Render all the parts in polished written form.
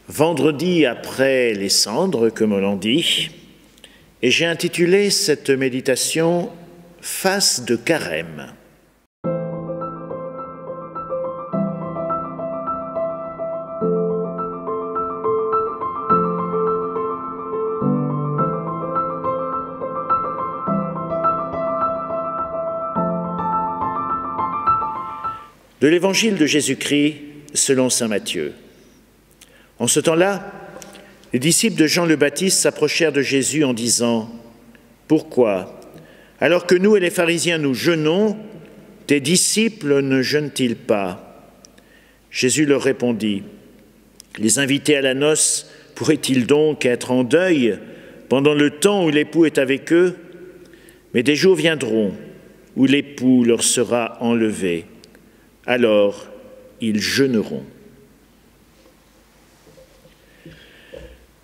Vendredi après les cendres, comme on l'en dit, et j'ai intitulé cette méditation « Face de carême ». De l'évangile de Jésus-Christ selon saint Matthieu. En ce temps-là, les disciples de Jean le Baptiste s'approchèrent de Jésus en disant « Pourquoi, alors que nous et les pharisiens nous jeûnons, tes disciples ne jeûnent-ils pas ?» Jésus leur répondit « Les invités à la noce pourraient-ils donc être en deuil pendant le temps où l'époux est avec eux? Mais des jours viendront où l'époux leur sera enlevé. Alors ils jeûneront. »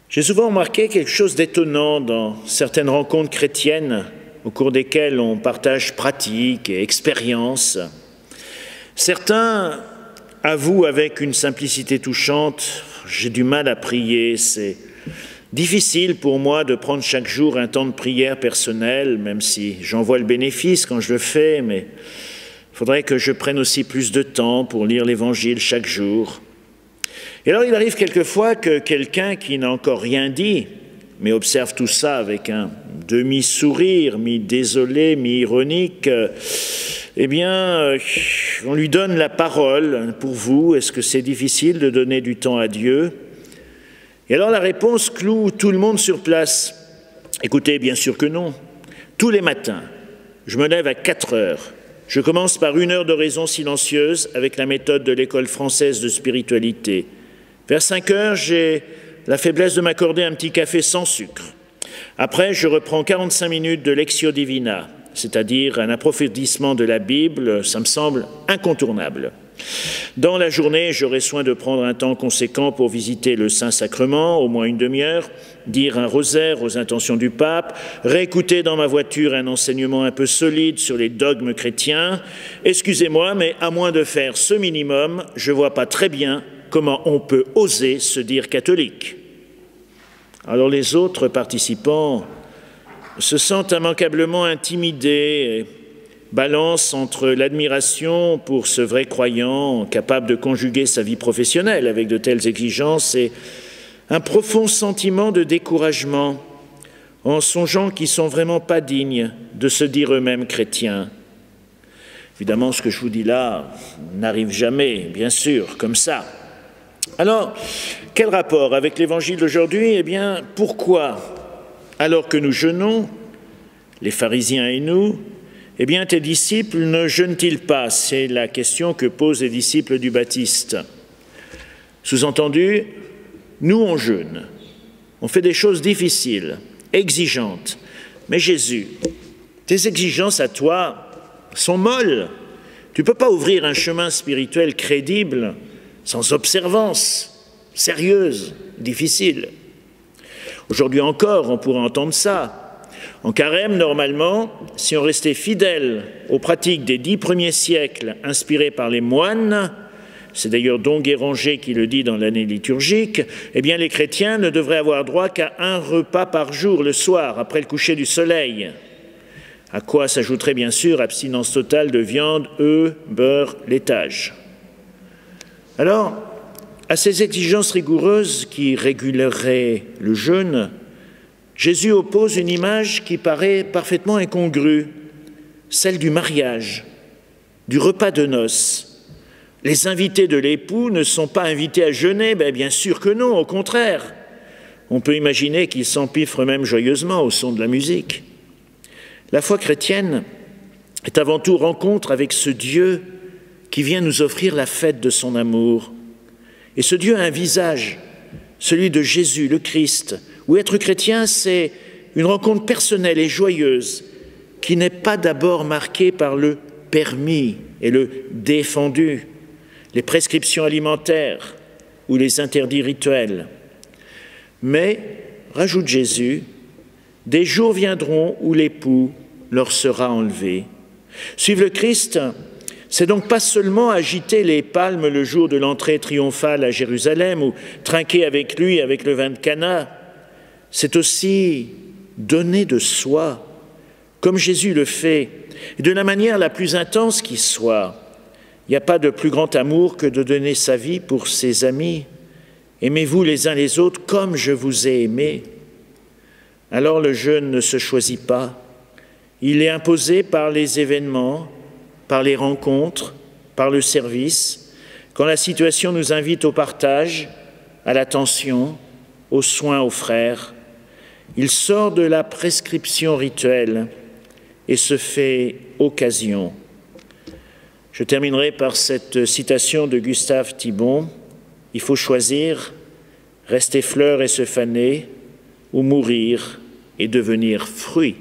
J'ai souvent remarqué quelque chose d'étonnant dans certaines rencontres chrétiennes au cours desquelles on partage pratiques et expériences. Certains avouent avec une simplicité touchante « J'ai du mal à prier, c'est difficile pour moi de prendre chaque jour un temps de prière personnel, même si j'en vois le bénéfice quand je le fais, mais il faudrait que je prenne aussi plus de temps pour lire l'Évangile chaque jour. » Et alors il arrive quelquefois que quelqu'un qui n'a encore rien dit, mais observe tout ça avec un demi-sourire, mi-désolé, mi-ironique, eh bien, on lui donne la parole. Pour vous, est-ce que c'est difficile de donner du temps à Dieu? Et alors la réponse cloue tout le monde sur place. Écoutez, bien sûr que non. Tous les matins, je me lève à 4 heures. Je commence par 1 heure d'oraison silencieuse avec la méthode de l'école française de spiritualité. Vers 5 heures, j'ai la faiblesse de m'accorder un petit café sans sucre. Après, je reprends 45 minutes de Lectio Divina, c'est-à-dire un approfondissement de la Bible, ça me semble incontournable. Dans la journée, j'aurai soin de prendre un temps conséquent pour visiter le Saint-Sacrement, au moins une demi-heure, dire un rosaire aux intentions du pape, réécouter dans ma voiture un enseignement un peu solide sur les dogmes chrétiens. Excusez-moi, mais à moins de faire ce minimum, je ne vois pas très bien comment on peut oser se dire catholique. Alors les autres participants se sentent immanquablement intimidés, balance entre l'admiration pour ce vrai croyant capable de conjuguer sa vie professionnelle avec de telles exigences et un profond sentiment de découragement en songeant qu'ils ne sont vraiment pas dignes de se dire eux-mêmes chrétiens. Évidemment, ce que je vous dis là n'arrive jamais, bien sûr, comme ça. Alors, quel rapport avec l'évangile d'aujourd'hui? Eh bien, pourquoi, alors que nous jeûnons, les pharisiens et nous, eh bien, tes disciples ne jeûnent-ils pas? C'est la question que posent les disciples du Baptiste. Sous-entendu, nous on jeûne, on fait des choses difficiles, exigeantes. Mais Jésus, tes exigences à toi sont molles. Tu ne peux pas ouvrir un chemin spirituel crédible sans observance, sérieuse, difficile. Aujourd'hui encore, on pourrait entendre ça. En carême, normalement, si on restait fidèle aux pratiques des 10 premiers siècles inspirées par les moines, c'est d'ailleurs Don Guéranger qui le dit dans l'année liturgique, eh bien les chrétiens ne devraient avoir droit qu'à 1 repas par jour le soir, après le coucher du soleil. À quoi s'ajouterait bien sûr abstinence totale de viande, œufs, beurre, laitage. Alors, à ces exigences rigoureuses qui réguleraient le jeûne, Jésus oppose une image qui paraît parfaitement incongrue, celle du mariage, du repas de noces. Les invités de l'époux ne sont pas invités à jeûner, bien sûr que non, au contraire. On peut imaginer qu'ils s'empiffrent même joyeusement au son de la musique. La foi chrétienne est avant tout rencontre avec ce Dieu qui vient nous offrir la fête de son amour. Et ce Dieu a un visage, celui de Jésus, le Christ, où être chrétien, c'est une rencontre personnelle et joyeuse qui n'est pas d'abord marquée par le permis et le défendu, les prescriptions alimentaires ou les interdits rituels. Mais, rajoute Jésus, des jours viendront où l'époux leur sera enlevé. Suivre le Christ, C'est donc pas seulement agiter les palmes le jour de l'entrée triomphale à Jérusalem ou trinquer avec lui avec le vin de Cana, c'est aussi donner de soi, comme Jésus le fait, et de la manière la plus intense qui soit. Il n'y a pas de plus grand amour que de donner sa vie pour ses amis. Aimez-vous les uns les autres comme je vous ai aimé. Alors le jeûne ne se choisit pas. Il est imposé par les événements, par les rencontres, par le service, quand la situation nous invite au partage, à l'attention, aux soins aux frères. Il sort de la prescription rituelle et se fait occasion. Je terminerai par cette citation de Gustave Thibon. Il faut choisir, rester fleur et se faner, ou mourir et devenir fruit.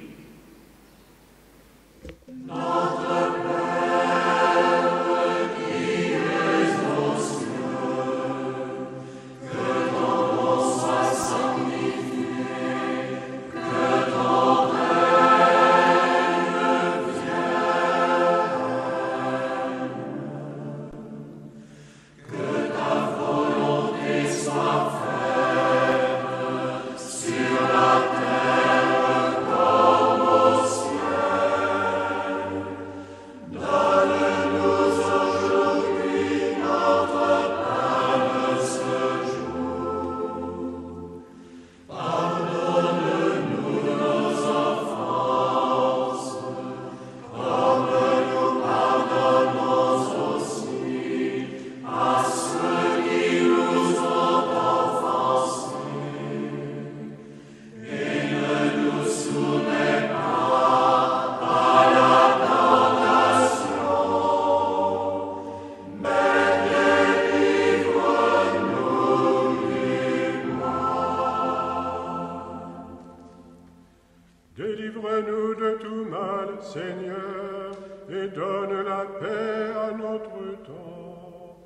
Délivre-nous de tout mal, Seigneur, et donne la paix à notre temps.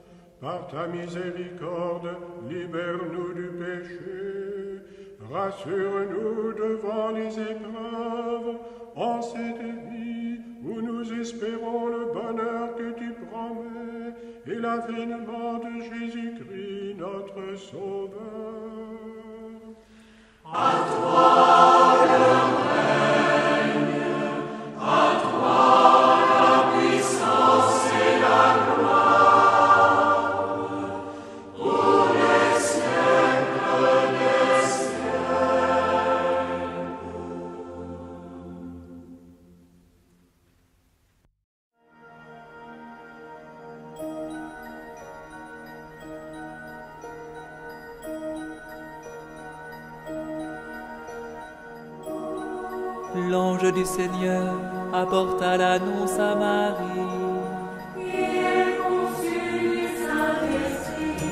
Par ta miséricorde, libère-nous du péché. Rassure-nous devant les épreuves, en cette vie où nous espérons le bonheur que tu promets et l'avènement de Jésus-Christ, notre Sauveur. À toi le règne, à toi la puissance et la gloire, pour les siècles des siècles. L'ange du Seigneur apporta l'annonce à Marie. Et elle conçut du Saint-Esprit.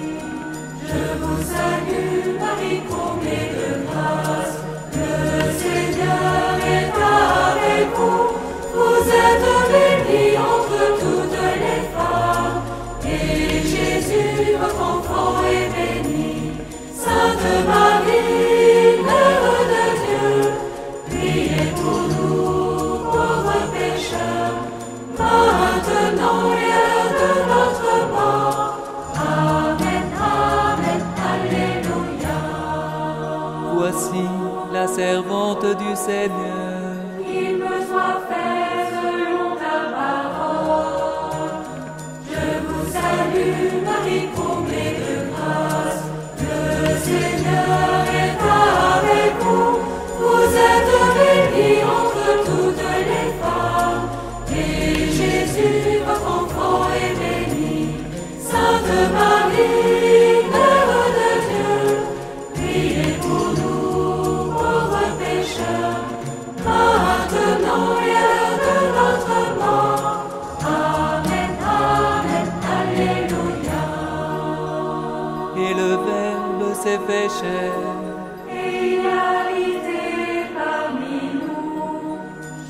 Je vous salue, Marie, comblée de grâce. Le Seigneur est avec vous. Vous êtes bénie entre toutes les femmes. Et Jésus, votre enfant, est béni. Sainte Marie, Mère de Dieu, priez pour nous, pauvres pécheurs, maintenant et à l'heure de notre mort. Amen, Amen, Alléluia. Voici la servante du Seigneur. Qu'il me soit fait selon ta parole. Je vous salue, Marie, comblée de grâce. Le Seigneur est avec vous. Vous êtes bénie entre toutes les femmes, et Jésus, votre enfant, est béni. Sainte Marie, Mère de Dieu, priez pour nous, pauvres pécheurs, maintenant et à l'heure de notre mort. Amen, Amen, Alléluia. Et le Verbe s'est fait chair. Et il a habité parmi nous.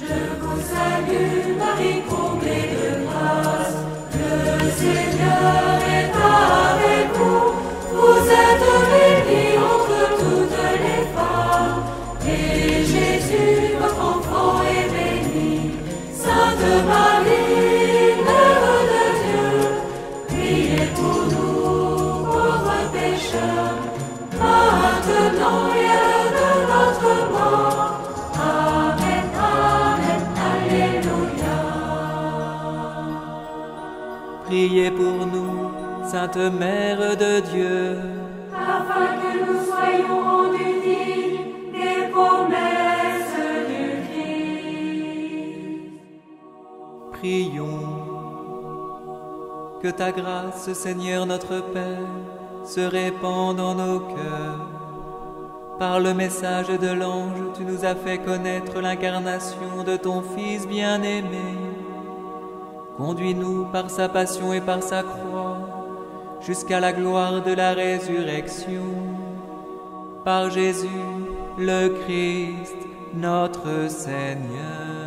Je vous salue, Marie, comblée de grâce. Le Seigneur est avec vous. Vous êtes bénie entre toutes les femmes. Et Jésus, votre enfant, est béni. Sainte Marie, Mère de Priez pour nous, Sainte Mère de Dieu, afin que nous soyons rendus dignes des promesses du Christ. prions. Que ta grâce, Seigneur notre Père, se répande en nos cœurs. Par le message de l'ange, tu nous as fait connaître l'incarnation de ton Fils bien-aimé. Conduis-nous par sa passion et par sa croix, jusqu'à la gloire de la résurrection. Par Jésus, le Christ, notre Seigneur.